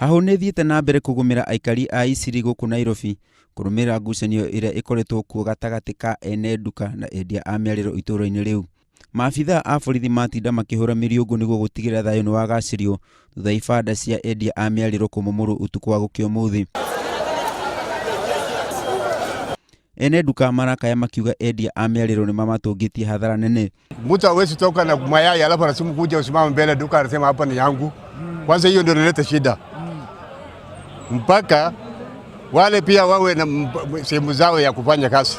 Haho nethiete na mbere kugumira aikari a Isiri guku Nairobi kurumira ngucanio ira ikoretwo kuo gatagati ka ene nduka na endia a miariro itũũra-inĩ riu. Maabitha a borithi matinda makihura miriungu niguo gutigira thayo ni wagacirio thutha ibanda cia endia a miariro kumumuru utuku wa gukio muthi. Ene nduka marakaya makiuga endia a miariro ni mamatũngĩtie hadhara nene. Mtu hawezi toka na mayai alafu anasema kuja usimame mbele duka anasema hapa ni yangu. Kwanza hiyo ndio inaleta shida. Mpaka wale pia wawe na sehemu zao ya kufanya kazi.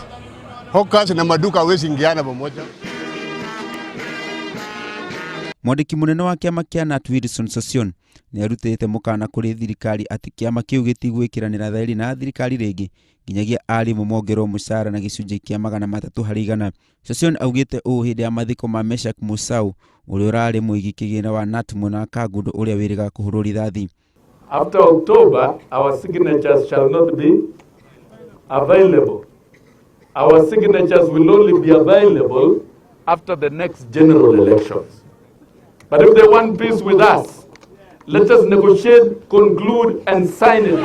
Hawkers na maduka hawezi ingiana pamoja. Mwandiki munene wa kiama kia Nat Wilson Sossion ni arutĩte mũkana kũrĩ thirikari atĩ kiama kĩu gĩtigwĩkĩranĩra thaĩri na thirikari rĩngĩ nginyagia arimũ mongerwo mũcara na gĩcunjĩ kĩa 300 harĩ igana. Sossion augĩte ũũ hĩndĩ ya mathiko ma Meshak Musau ũrĩa ũrarĩ mũigi kĩgĩna wa Nat mwena wa Kangundo ũrĩa wĩrĩga kũhũrwo rithathi. After October, our signatures shall not be available. Our signatures will only be available after the next general elections. But if they want peace with us, let us negotiate, conclude, and sign it.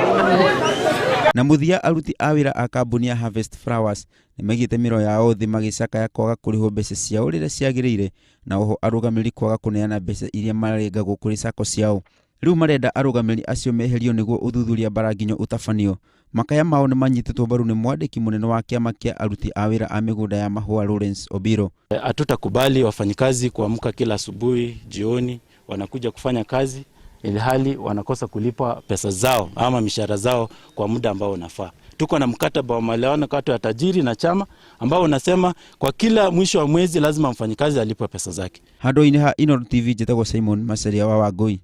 Na muthia aruti a wĩra a kambuni ya Harvest Flowers nĩ maigĩte mĩro yao thĩ magĩcaka ya kwaga kũrĩhwo mbeca ciao rĩrĩa ciagĩrĩire na oho arũgamĩrĩri kwaga kũneana mbeca iria marengagwo kũrĩ sako ciao. Rĩu marenda arũgamĩrĩri acio meherio nĩguo ũthuthuria Baraginyo ũtabanio. Makaya mao nĩ manyitĩtwo mbaru nĩ mwandĩki munene wa kiama kia aruti a wĩra a mĩgũnda ya mahũa Lawrence Obiro. Hatutakubali wafanyikazi kuamka kila asubuhi jioni wanakuja kufanya kazi ilhali wanakosa kulipwa pesa zao ama mishahara zao kwa muda ambao unafaa. Tuko na mkataba wa maelewano kati ya tajiri na chama ambao unasema kwa kila mwisho wa mwezi lazima mfanyikazi alipwe pesa zake. Handũ-inĩ ha Inooro TV njĩtagwo Simon Macharia wa Wangũi.